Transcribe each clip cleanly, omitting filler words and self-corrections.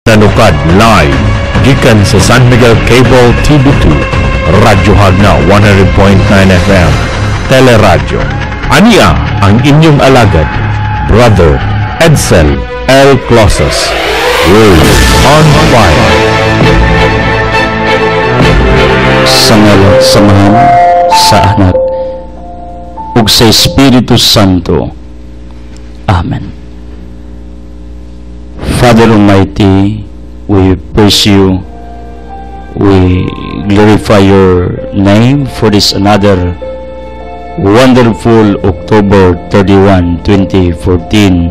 Nanukad live gikan sa San Miguel Cable TV2, Radyo Hagna 100.9 FM, Teleradyo. Ania ang inyong alagad, Brother Edsel L. Closas. Word on fire. Sa ngalan, samahan, sa anak, ug sa Espiritu Santo. Amen. Father Almighty, we praise you, we glorify your name for this another wonderful October 31, 2014,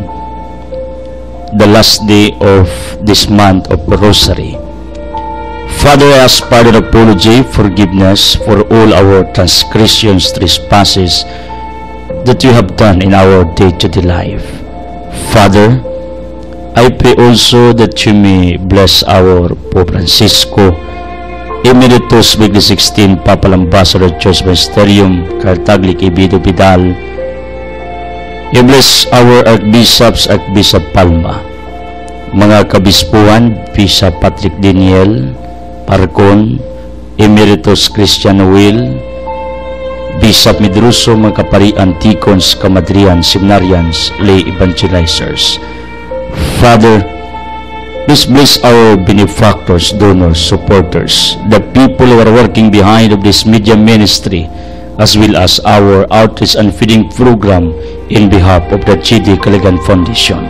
the last day of this month of Rosary. Father, I ask pardon, apology, forgiveness for all our transgressions, trespasses that we have done in our day-to-day life. Father, I pray also that you may bless our Pope Francisco, Emeritus Bigli 16, Papal Ambassador Church Magisterium, Cartaglik Ibido Vidal. You bless our Archbishops, Archbishop Palma, mga kabispuan, Bishop Patrick Daniel, Parcon, Emeritus Christian Will, Bishop Medruso, mga kaparian, Ticons, Kamadrian, Seminarians, Lay Evangelizers. Father, please bless our benefactors, donors, supporters, the people who are working behind of this media ministry, as well as our outreach and feeding program in behalf of the G.D. Caligan Foundation.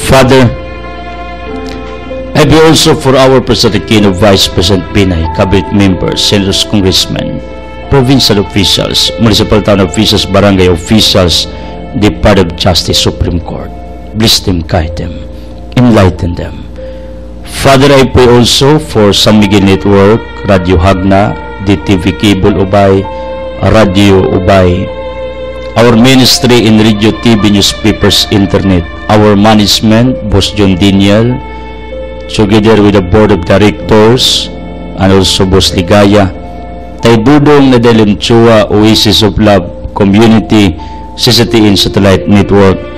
Father, I pray also for our President Aquino, Vice President Pinay, Cabinet members, senators, congressmen, provincial officials, municipal town officials, barangay officials, Department of Justice, Supreme Court. Bless them, guide them, enlighten them. Father, I pray also for San Miguel Network, Radio Hagna, DTV Cable Ubay, Radio Ubay, our ministry in radio, TV, newspapers, internet, our management, Boss John Daniel, together with the board of directors, and also Boss Ligaya, Tay Dudong Nadalem Chua, Oasis of Love, Community, CCTN Satellite Network.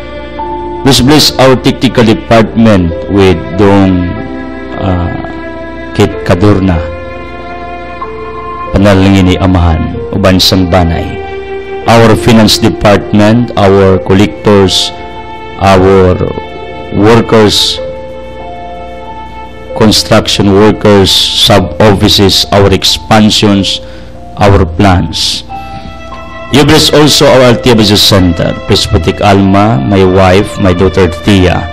Please bless our technical department with Dong Kit Kadurna, panalangin ni Amahan, uban sang banay. Our finance department, our collectors, our workers, construction workers, sub-offices, our expansions, our plans. You bless also our Altia Business Center, Presbyteric Alma, my wife, my daughter Tia,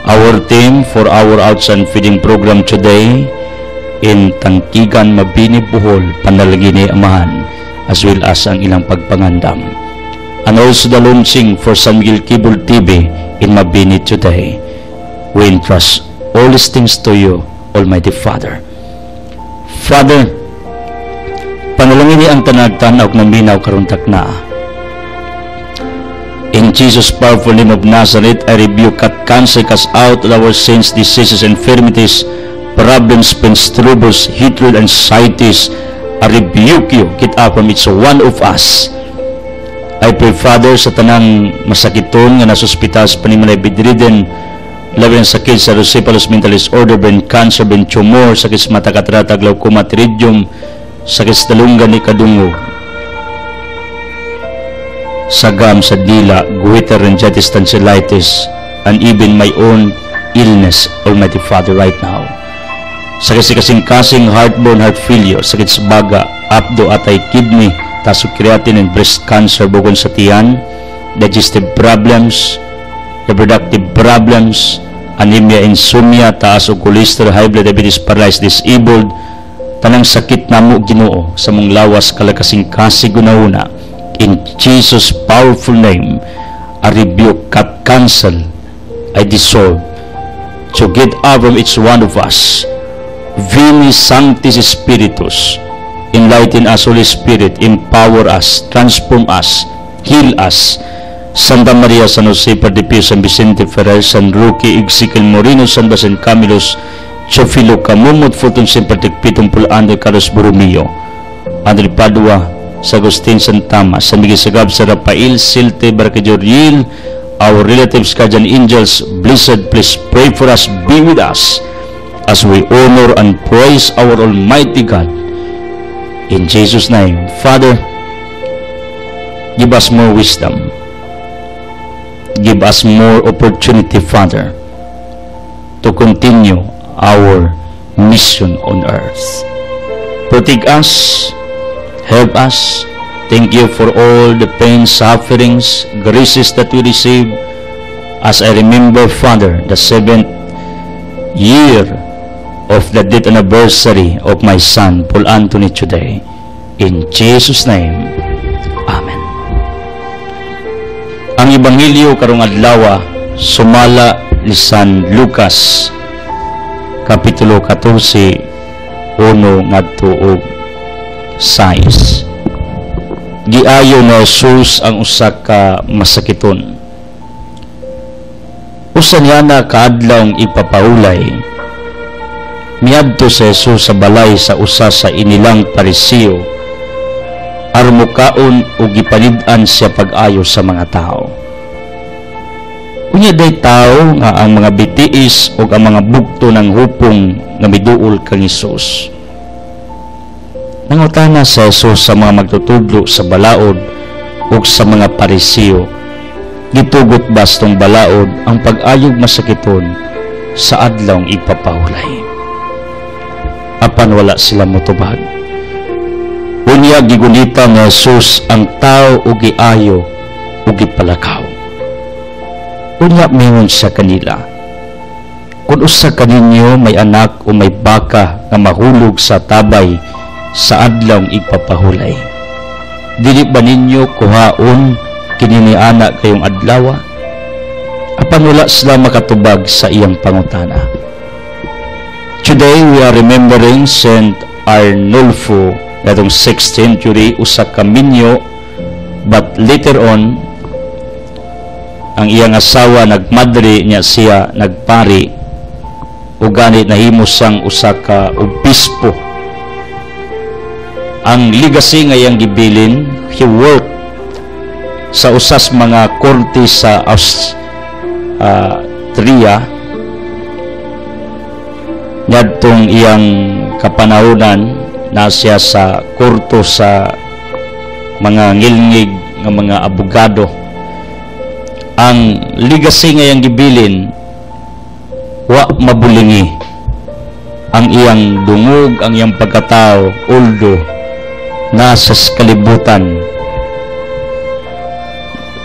our team for our Outs and Feeding program today in Tangkigan, Mabini, Bohol, panalangin ni Amahan, as well as ang ilang pagpangandam. And also the launching for San Miguel Cable TV in Mabini today. We entrust all these things to you, Almighty Father. Father, panalangin niya ang tanagtanaw ng minaw karuntak na. In Jesus' powerful name of Nazareth, I rebuke at cancel, cast out of our sins, diseases, infirmities, problems, pains, troubles, hatred, anxieties. I rebuke you. Get up from each one of us. I pray, Father, sa tanang masakiton nga nasa ospital sa panimalay bedridden, labi ng sakit sa Rosepalos mental disorder, brain cancer, brain tumor, sakit sa mata, katarata, glaucoma, pterygium, sakit sa talunggan ni kadungog, sagam sa dila, goiter, laryngitis, tonsillitis, and even my own illness, Almighty Father, right now. Sakit sa kasing-kasing, heartburn, heart failure, sakit sa baga, abdo, atay, kidney, taso creatinine and breast cancer, bugon sa tiyan, digestive problems, reproductive problems, anemia, insomnia, taas o cholesterol, high blood, diabetes, paralyzed, disabled, tanang sakit na mo Ginoo sa mong lawas kalakasing-kasing gunauna. In Jesus' powerful name, I rebuke, cut, cancel, I dissolve, to get out from each one of us. Veni Sanctis Spiritus, enlighten us, Holy Spirit, empower us, transform us, heal us. Santa Maria, San Jose, Padre Pio, San Vicente Ferrer, San Roque, Ezequiel Moreno, San Basen Camilos, Chofilo Camumot, Fortun Simpatic, Pitong Pulando, Carlos Borromeo, Andre Padua, San Agustin, San Tama, San Miguel Sagab, San Rafael, Silte, Barca Joriel, our relatives, guardian angels, Blessed, please pray for us, be with us, as we honor and praise our Almighty God. In Jesus' name, Father, give us more wisdom. Give us more opportunity, Father, to continue our mission on earth. Protect us, help us. Thank you for all the pain, sufferings, graces that we receive. As I remember, Father, the 7th year of the death anniversary of my son, Paul Anthony, today. In Jesus' name, Amen. Ang Ebanghelyo karong adlaw sumala ni San Lucas, Kapitulo 14, 1 ngadto og 6. Giayo na Jesus ang usa ka masakiton. Usa niya na kaadlawng ipapahulay, miadto si Jesus sa balay sa usa sa inilang Pariseo, aron mukaon ug gipalid-an siya pag-ayo sa mga tao. Unya day tao nga ang mga bitiis ug ang mga bugto ng hupong nga miduol kang Jesus. Nangutana si Jesus sa mga magtutudlo sa balaod ug sa mga Pariseo, gitugot bastong balaod ang pag-ayog masakiton sa adlawng ipapahulay. Apan wala sila motubag. Unya gigunita nga Jesus ang tao ug giayo ug gipalakaw. Unya mingon sa kanila, kung usa kaninyo may anak o may baka nga mahulog sa tabay sa adlawng ipapahulay, dili ba ninyo kuhaon kini ni anak kayong adlaw? Apan wala sila makatubag sa iyang pangutana. Today we are remembering Saint Arnulfo natong 6th century, usa ka minyo, but later on ang iyang asawa nagmadre niya siya nagpari ug ganit nahimo sang usa ka obispo. Ang legacy nga iyang gibilin, he worked sa usas mga korte sa Austria ngadtong iyang kapanahonan. Na siya sa korto sa mga ngilngig nga mga abogado. Ang legacy nga iyang gibilin, wa mabulingi ang iyang dungog, ang iyang pagkatao, although nasa kalibutan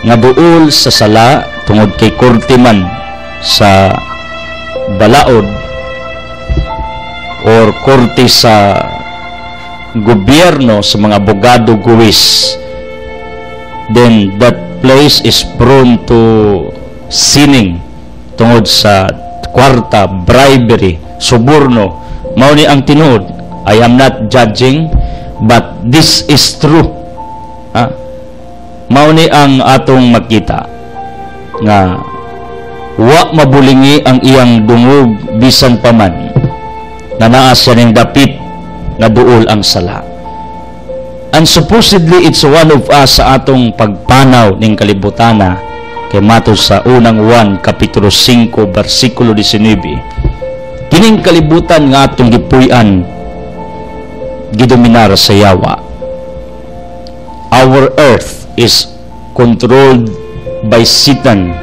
nga duol sa sala tungod kay korte man sa balaod or korte sa gobyerno sa mga abogado guwis, then that place is prone to sinning tungod sa kwarta, bribery, suborno. Mao ni ang tinuod. I am not judging, but this is true. Mao ni ang atong makita nga wa mabulingi ang iyang dungog bisan pa man na naa siya ning dapit na duol ang sala. And supposedly it's one of us sa atong pagpanaw ning kalibutana kay matud sa unang 1 kapitulo 5 bersikulo 19, kining kalibutan nga atong gipuy-an gidominar sa yawa. Our earth is controlled by Satan.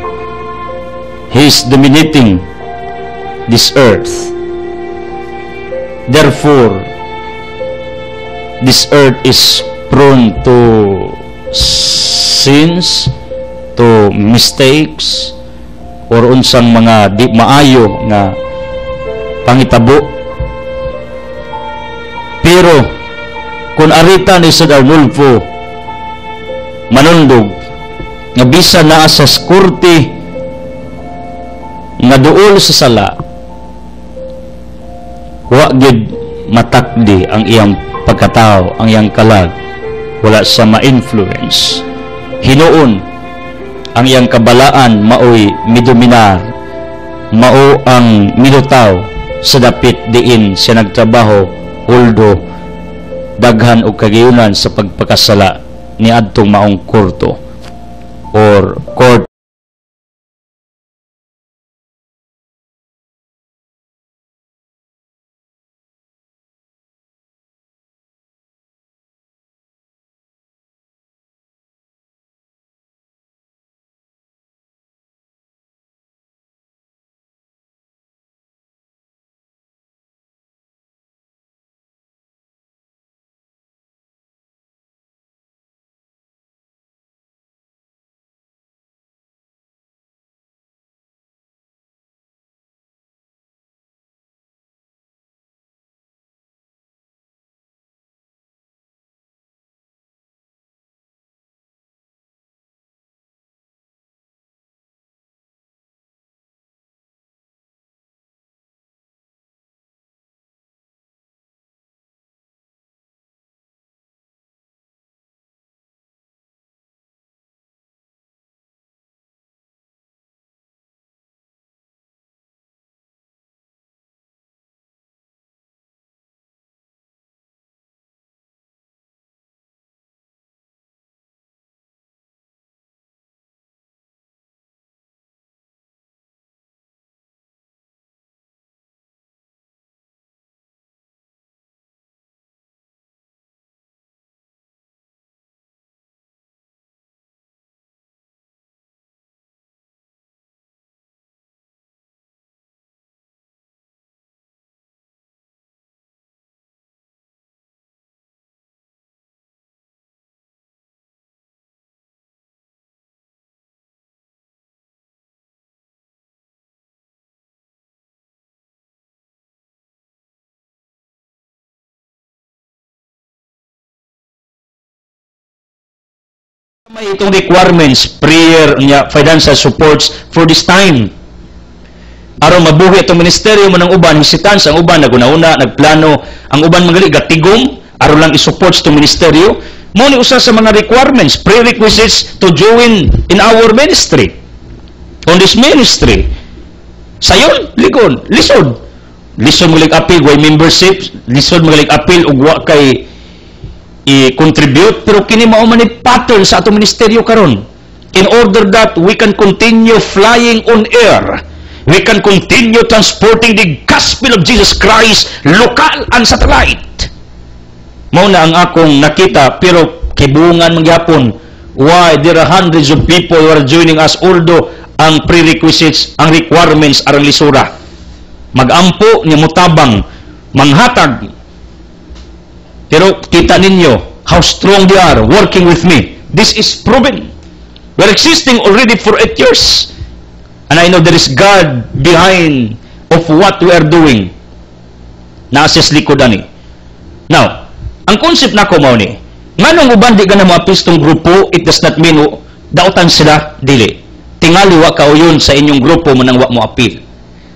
He is dominating this earth. Therefore, this earth is prone to sins, to mistakes, or unsang mga di maayo nga pangitabo. Pero kung arita ni San Arnulfo manundog nga bisan naa sa korte nga duol sa sala, wa gid matakdi ang iyang pagkatao, ang iyang kalag, wala sa ma-influence. Hinuon ang iyang kabalaan maoy midominar, mao ang milutaw sa dapit diin siya nagtrabaho, although daghan og kagayunan sa pagpakasala ni adtong maong korto or court May itong requirements, prayer, financial supports for this time. Aron mabuhi itong ministeryo mo ng uban, hisitan sa uban, naguna-una, nagplano, ang uban mga gatigom, aron lang isupport itong ministeryo. Muna usa sa mga requirements, prerequisites to join in our ministry. On this ministry. Sayon, likod, lisod. Lisod magaling appeal, way membership, lisod magaling appeal, ugwa kay i-contribute, pero kini mao man ni pattern sa atong ministeryo karon. In order that we can continue flying on air, we can continue transporting the gospel of Jesus Christ, local and satellite. Mao na ang akong nakita, pero kibungan mangyapon. Why? There are hundreds of people who are joining us, although ang prerequisites, ang requirements aron lisura. Magampo ni mutabang, manghatag. Pero kita ninyo how strong they are working with me. This is proven. We're existing already for 8 years. And I know there is God behind of what we are doing. Naasis likodan ni. Now, ang concept na ko mao ni, nganong uban di ka na maapistong grupo, it does not mean dautan sila, dili. Tingali wa kauyon sa inyong grupo mo nang wa mo apil.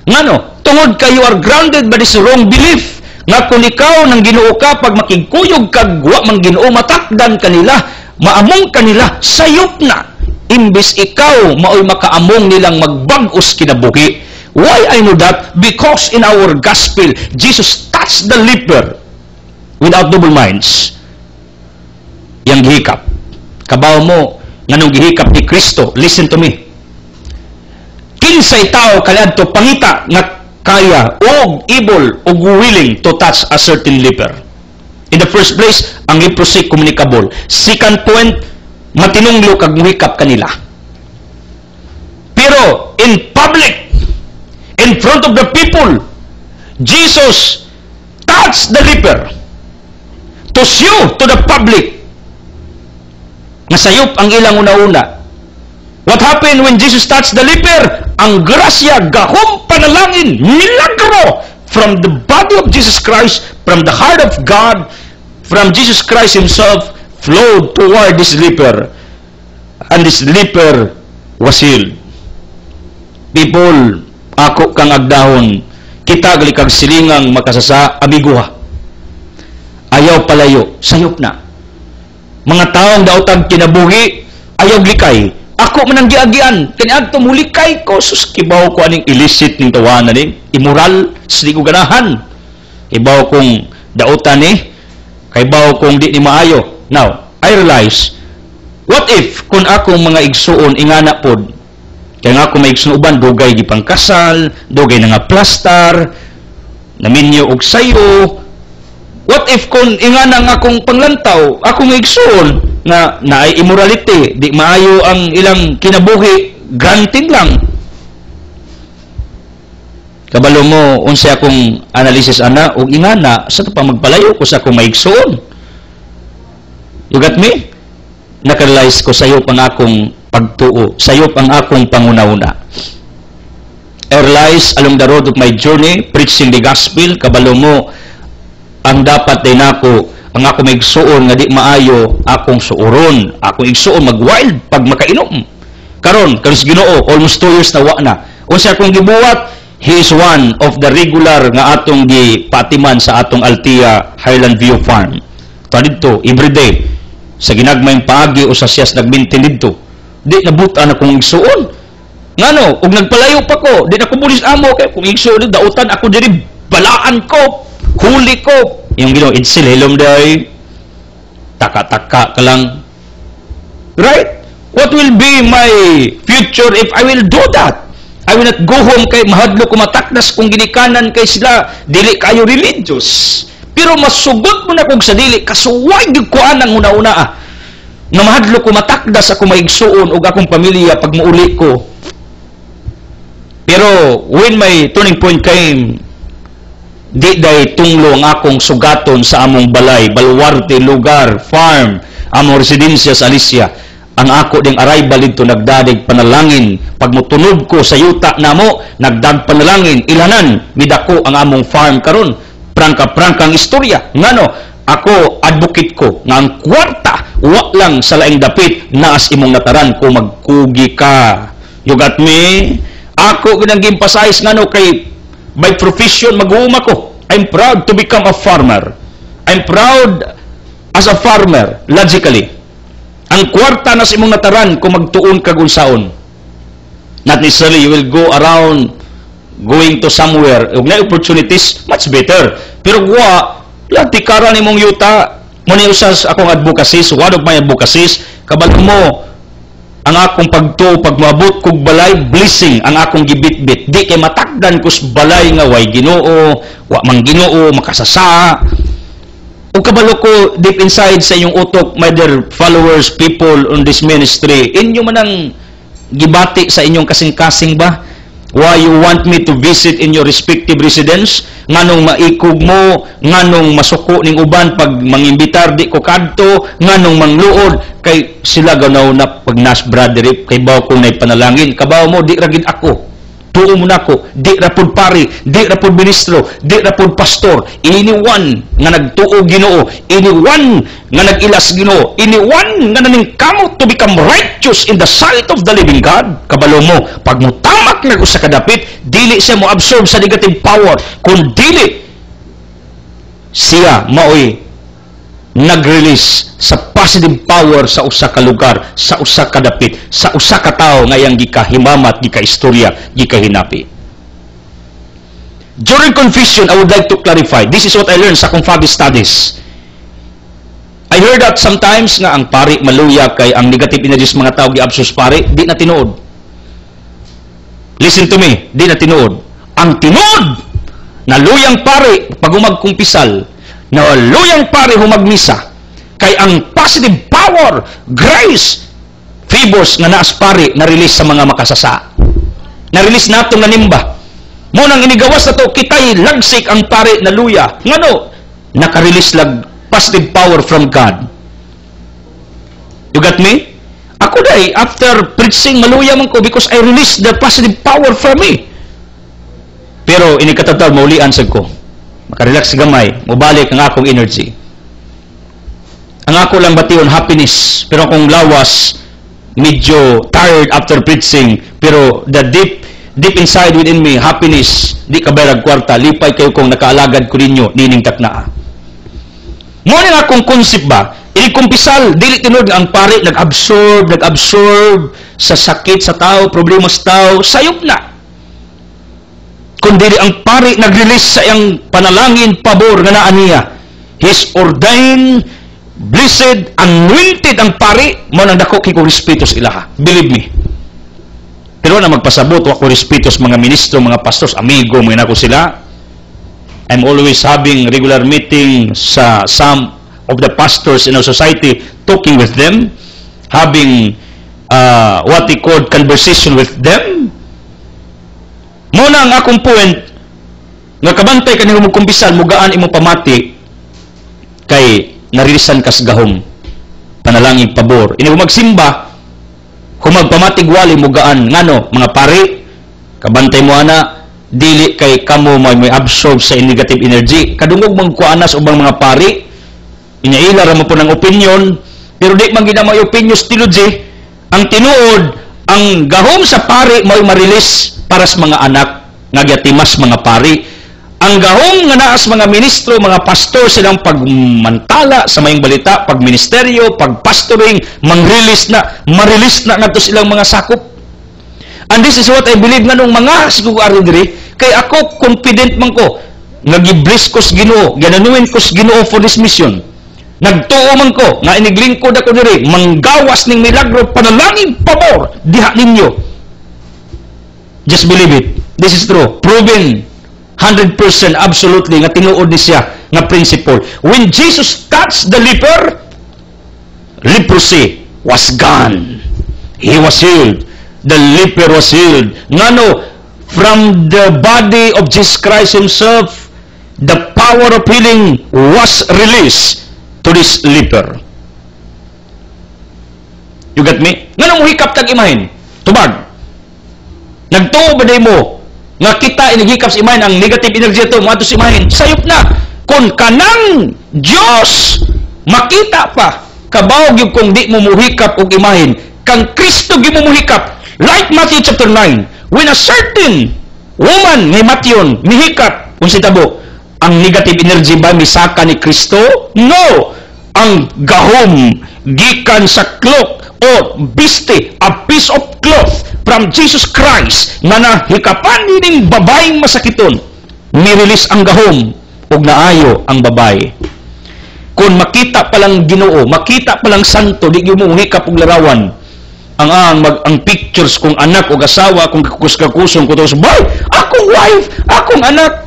Ngano? Tungod kayo are grounded by this wrong belief nga kung ikaw nang Ginoo ka, pag makigkuyog kag wa man Ginoo, matakdan kanila, maamong kanila, sayop na. Imbes ikaw maoy makaamong nilang magbag-os kinabuhi. Why I know that? Because in our gospel, Jesus touched the leper without double minds. Yang gihikap. Kabaw mo, nganong gihikap ni Kristo, listen to me. Kinsay tao kaniadto pangita nga kaya o able o willing to touch a certain leper. In the first place, ang leprosy communicable. Second point, matinunglo kag muhikap kanila. Pero in public, in front of the people, Jesus touched the leper to show to the public na sayop ang ilang una-una. What happened when Jesus touched the leper? Ang grasya, gahom panalangin, milagro from the body of Jesus Christ, from the heart of God, from Jesus Christ Himself, flowed toward this leper. And this leper was healed. People, ako kang agdahon, kita gali kag silingang makasasa, amiguha. Ayaw palayo, sayop na. Mga taong daotag kinabuhi, ayaw glikay. Ako man ang giagian, kaniadto mulikay ko, sus, kibaw ko aning illicit ning tawanan ni, immoral, sili ko ganahan. Kibaw kong dautan ni, kibaw kong di ni maayo. Now, I realize, what if kung akong mga igsuon ingana pod, kaya nga ako may igsuon uban, dugay gipang kasal, dugay na nga plastar, naminyo og sayo. What if kung ingana nga akong panglantaw, akong igsuon, na naay immorality, di maayo ang ilang kinabuhi, granting lang. Kabalo mo, unsa akong analysis ana, o ingana, sa pa magpalayo ko sa akong maigsoon. You got me? Nakarealize ko sayop ang akong pagtuo, sayop ang akong pangunauna. I realize along the road of my journey, preaching the gospel, kabalo mo, ang dapat din ako, ang ako may igsuon nga di maayo, akong suoron, akong igsuon mag-wild pag makainom. Karon, kanis Ginoo, almost 2 years na wa na. Unsa akong gibuhat, he is one of the regular nga atong gipatiman sa atong Altia Highland View Farm. Ito dito, everyday, sa ginagmayng paagi o sa siyas nagmintin dito. Di nabutan akong igsuon. Ngano, ug nagpalayo pa ko, di na ko bulis amo, kay kung igsuon, dautan ako diri, balaan ko, huli ko, yung Ginoo, idsil, hilom day, taka-taka ka lang. Right? What will be my future if I will do that? I will not go home kay mahadlo ko matakdas kung ginikanan kay sila, dili kayo religious. Pero masugot mo na kung sa dili, kasuway di ko anang una-una na mahadlo ko matakdas ako maigsuon o akong pamilya pag mauli ko. Pero when my turning point came, di day tunglo ang akong sugaton sa among balay, baluarte, lugar, farm, among residensya sa Alicia. Ang ako ding arrival dito nagdadig panalangin. Pag mutunog ko sa yuta namo, nagdag panalangin, ilanan, midako ang among farm karon. Prangka-prangkang istorya. Ngano, ako advocate ko nga ang kwarta wa lang sa laing dapit naas imong nataran kung magkugi ka. You got me? Ako ginang gi-emphasize ngano kay by profession mag-uuma ko. I'm proud to become a farmer. I'm proud as a farmer, logically. Ang kwarta na sa imong nataran kung magtuon kag unsaon. Not necessarily you will go around going to somewhere. Ug na opportunities, much better. Pero wa tikaran nimong yuta mo ni usas akong advocacies, one of my advocacies, kabalo mo ang akong pagmabot kog balay blessing ang akong gibitbit. Di kay matakdan kus balay nga way Ginoo, wa mang Ginoo makasasa. O kabalo ko deep inside sa inyong utok, my dear followers, people on this ministry, inyo man ang gibati sa inyong kasing-kasing ba? Why you want me to visit in your respective residence? Nganong maikog mo, nganong masuko ning uban pag mangimbitar di ko kadto, nganong mangluod kay sila ganaw na pag nas brother kay baw ko nay panalangin, kabaw mo di ragid ako. Tuo mo nako, di ra pud pari, di ra pud ministro, di ra pud pastor. Iniwan nga nagtuo Ginoo, iniwan nga nagilas Ginoo, iniwan nga naningkamot to become righteous in the sight of the living God. Kabalo mo, pag mo tamak na usa ka dapit, dili siya mo absorb sa negative power, kun dili siya maoy nag-release sa positive power sa usa ka lugar, sa usa ka dapit, sa usa ka tawo nga yang gikahimamat, gikaistorya, gikahinapi. During confession, I would like to clarify. This is what I learned sa akong Fabi studies. I heard that sometimes nga ang pari maluya kay ang negative energies mga tao gi-absorb pari, di na tinuod. Listen to me, di na tinuod. Ang tinuod na luyang pari pag umagkumpisal, na luyang pare humagmisa kay ang positive power, grace, favors nga naas pare na-release sa mga makasasa. Na-release nato nga nimba. Mo nang inigawas na to, kitay lagsik ang pare na luya. Ngano? Naka-release lag positive power from God. You got me? Ako day, after preaching, maluya man ko because I released the positive power from me. Pero inikatatal, maulian sa ko. Makarelax gamay, mubalik ang akong energy. Ang ako lang bation happiness, pero akong lawas medyo tired after preaching, pero the deep inside within me happiness, di ka bayag kwarta, lipay kayo kung nakaalagad ko ninyo nining taknaa. Mo ni akong concept ba, inikumpisal dili tinud ang pare nag-absorb sa sakit sa tao, problema sa tao, sayop na. Kundi ang pari nag-release sa iyang panalangin, pabor nga naa niya. His ordained, blessed, anointed ang pari, mo nang dako kay ko respeto sa ilaha. Believe me. Pero na magpasabot, ako respeto sa mga ministro, mga pastors, amigo, mga nako sila. I'm always having regular meeting sa some of the pastors in our society, talking with them, having what they call conversation with them. Muna ang akong point nga kabantay kanimo magkumpisal mugaan imong pamati kay narilisan kas gahom panalangin pabor ini magsimba kung magpamatig wali mugaan ngano mga pari kabantay mo ana dili kay kamo may absorb sa negative energy kadungog man kuanas ubang mga pari inaila ra mo po ng opinion pero di man gid may opinion stilogy ang tinuod ang gahom sa pari may ma-release para sa mga anak nga gatimas mga pari. Ang gahong nga naas mga ministro, mga pastor silang pagmantala sa mayong balita, pagministeryo, pagpastoring, mang-release na, ma-release na nga silang mga sakop. And this is what I believe nga nung mga siguro diri kay ako confident man ko nga gi-bless ko sa Ginoo, gananuin ko sa Ginoo for this mission. Nagtuo man ko nga iniglingkod ako diri, manggawas ning milagro panalangin pabor diha ninyo. Just believe it. This is true. Proven 100% absolutely nga tinuod ni siya nga principle. When Jesus touched the leper, leprosy was gone. He was healed. The leper was healed. Ngano, from the body of Jesus Christ Himself, the power of healing was released to this leper. You got me? Ngano mo hikap tag imahin? Tubag. Nagtuo ba day mo nga kita inigikap sa imahin ang negative energy ito mo ato sa imahin sayop na Kung kanang Diyos makita pa, kabawag yung kung di mo muhikap o imahin, kang Kristo gi mo muhikap. Like Matthew chapter 9, when a certain woman ngay Matthew mihikap, kung sitabo, ang negative energy ba misaka ni Kristo? No! Ang gahom gikan sa cloth o biste, a piece of cloth from Jesus Christ na nahikapan ning babaeng masakiton, ni-release ang gahom ug naayo ang babae. Kung makita palang Ginoo, makita palang santo, di mo hikap og larawan ang pictures kung anak o asawa, kung kakus-kakusong ko tos, boy, akong wife, akong anak,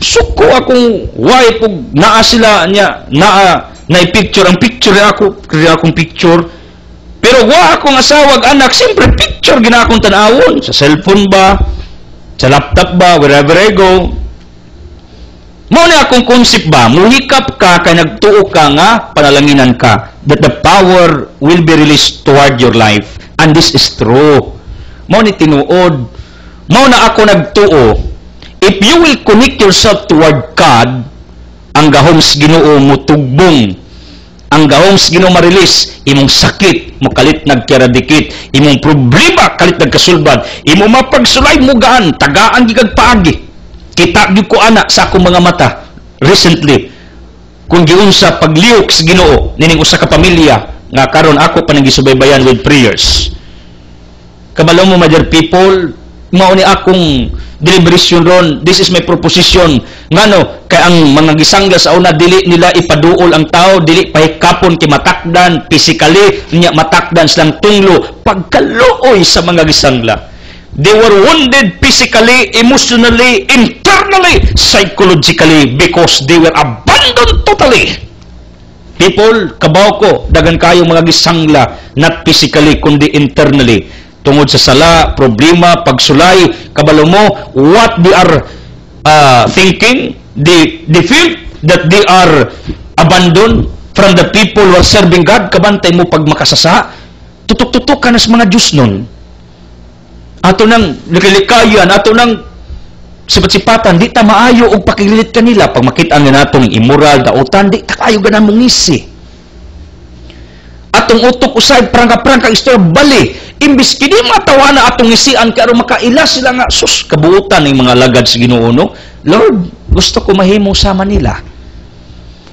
suko akong wife ug naa sila niya, na picture ang picture akong picture. Pero wa akong asawa ug anak, siyempre picture gina akong tanawon sa cellphone ba, sa laptop ba, wherever I go. Mao na akong concept ba, muhikap ka kay nagtuo ka nga panalanginan ka that the power will be released toward your life, and this is true. Mao ni tinuod, mao na ako nagtuo. If you will connect yourself toward God, ang gahom sa Ginoo mo tugbong, ang gahom sa Ginoo ma-release, imong sakit mo kalit nagkeradikit, imong problema kalit nagkasulbad, imong mapagsulay mo gaan, tagaan gigag paagi. Kita gyud ko ana sa akong mga mata recently kung giunsa pagliok sa Ginoo nining usa ka pamilya nga karon ako pa nang gisubaybayan with prayers. Kabalo mo, my dear people, mao ni akong deliberation ron. This is my proposition. Ngano kay ang mga gisangla sa una dili nila ipaduol ang tao, dili pahikapon kay matakdan physically, nya matakdan silang tunglo pagkaluoy sa mga gisangla. They were wounded physically, emotionally, internally, psychologically, because they were abandoned totally. People, kabaw ko, dagan kayo mga gisangla, not physically, kundi internally. Tungod sa sala, problema, pagsulay, kabalo mo, what they are thinking, they feel that they are abandoned from the people who are serving God. Kabantay mo pag makasasa, tutok-tutok ka na sa mga Diyos nun. Ato nang nakalikayan, ato nang sipat-sipatan, di ta maayo og pakililit kanila. Pag makita nga natong immoral, dautan, di ta kayo ganang mungisi. Atong utok usay, prangka-prangka, istorya, bali. Imbis kini matawa na atong isian, kaya makaila sila nga, sus, kabuutan ng mga lagad sa Ginoo, no? Lord, gusto ko mahimo sa Manila.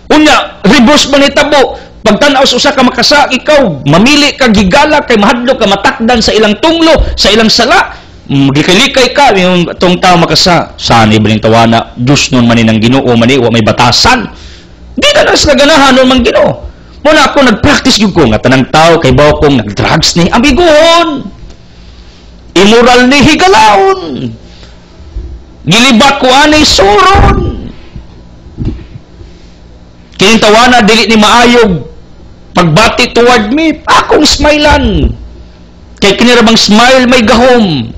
Unya, reverse man itabo. Pagtanaw sa usa ka makasa, ikaw mamili ka, gigala kay mahadlo ka, matakdan sa ilang tunglo, sa ilang sala, maglikay-likay ka, yung itong tao makasa, saan iba ng tawana, Diyos nun manin ang Ginoo, mani, wa may batasan. Di ka na sila ganahan nun mang Ginoo. Muna ako nag-practice yung ko, nga tanang tao, kay bawa kong nag-drugs ni amiguhon, immoral ni higalaon, gilibat ko anay suron, kining tawana, dili ni maayog, pagbati toward me, akong smilean. Kaya kinirabang smile may gahom.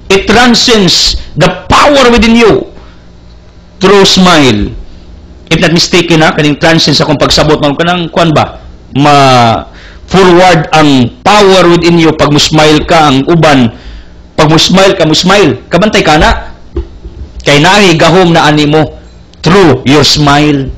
It transcends the power within you through smile. If not mistaken ha, kaning transcends akong pagsabot mo kanang kuan ba? Ma-forward ang power within you pag mo-smile ka ang uban. Pag mo-smile ka, mo-smile. Kabantay ka na. Kay nahi gahom na ani mo through your smile.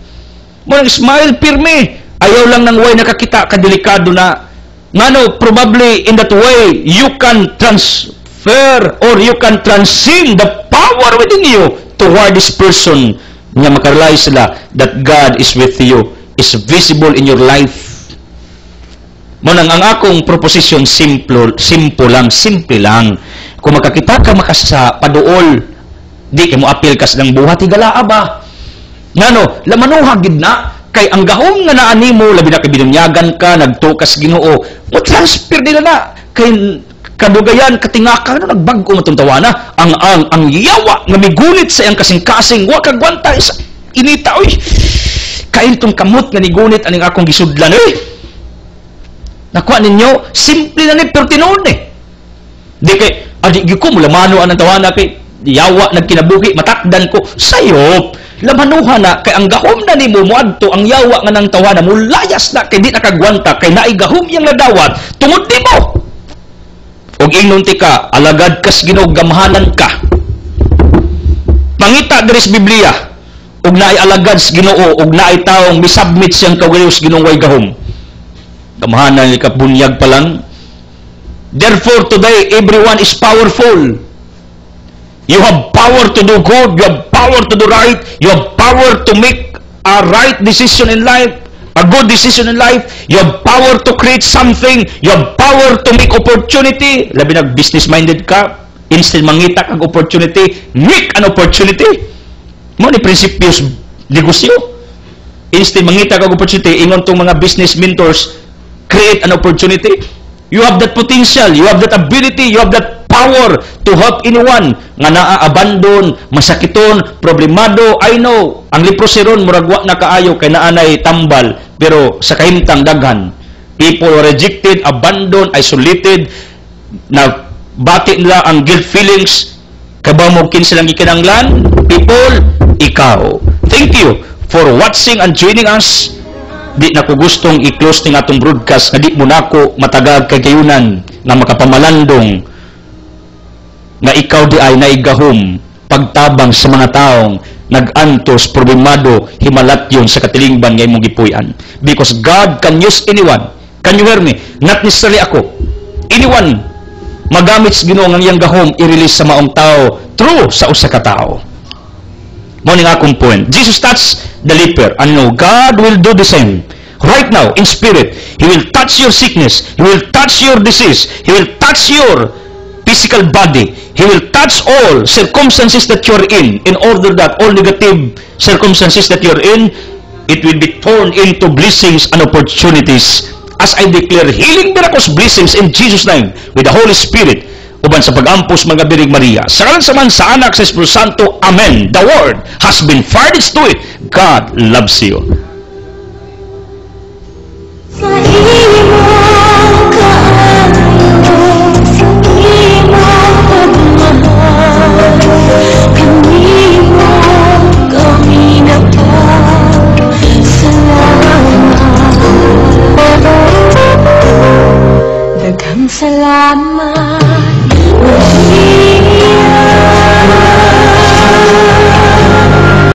Mo smile pirme. Ayaw lang ng way nakakita kadelikado na ngano, probably in that way you can transfer or you can transcend the power within you toward this person nga makarealize sila that God is with you, is visible in your life. Munang ang akong proposition simple lang. Kung makakita ka makasa paduol, di kay mo apil ka silang buhat higalaa ba? Ngano, lamanuha gid na kay ang gahom nga naani mo, labi na kay binunyagan ka, nagtukas Ginoo, mo transfer nila na kay kadugayan, katingaka, ano, nagbago matong tawana, ang yawa nga migunit sa iyang kasing-kasing, wa kagwanta, inita, oy, kain tong kamot nga nigunit, aning akong gisudlan, oy, nakuha ninyo, simple na ni, pero tinuon eh, di kay, adik ko, mulamano ang tawana, kay, yawa, nagkinabuhi, matakdan ko, sayop, lamanuha na kay ang gahom na nimo moadto ang yawa nga nang tawana mo layas na kay di nakagwanta kay naay gahom yang nadawat tungod nimo og ingnon ti ka alagad kas Ginoo gamhanan ka pangita diri sa Biblia ug naay alagad sa Ginoo ug naay taong misubmit siyang kawayos Ginoong way gahom. Kamahanan ni kabunyag pa lang. Therefore today everyone is powerful. You have power to do good, you have power to do right, you have power to make a right decision in life, a good decision in life, you have power to create something, you have power to make opportunity. Labi na business minded ka, instead mangita kag opportunity, make an opportunity. Mo ni prinsipyos negosyo. Instead mangita kag opportunity, ingon tong mga business mentors, create an opportunity. You have that potential, you have that ability, you have that power to help anyone nga naa-abandon, masakiton, problemado. I know, ang leproseron muragwa na kaayo kay naanay tambal, pero sa kahimtang daghan, people were rejected, abandoned, isolated, na bati nila ang guilt feelings, kabamog silang ikinanglan. People, ikaw. Thank you for watching and joining us. Di na ko gustong i-close ng atong broadcast na di mo na ako matagag kagayunan na makapamalandong na ikaw di ay naigahom pagtabang sa mga taong nag-antos, problemado, himalatyon sa katilingban ngay mong gipuyan. Because God can use anyone. Can you hear me? Not necessarily ako. Anyone magamit sa Ginoo ang iyang gahom i-release sa maong tao through sa usa ka tao. Morning akong point. Jesus touched the leper. And no, God will do the same. Right now, in spirit, He will touch your sickness. He will touch your disease. He will touch your physical body. He will touch all circumstances that you're in order that all negative circumstances that you're in, it will be turned into blessings and opportunities. As I declare healing miracles, blessings in Jesus' name with the Holy Spirit, uban sa pag-ampos mga birig Maria. Sa kalan saman sa anak sa Espiritu Santo. Amen. The word has been fired to it. God loves you. Sa iyong kaayos, iyong pagmamahal, kami na salamat. Daghang salamat.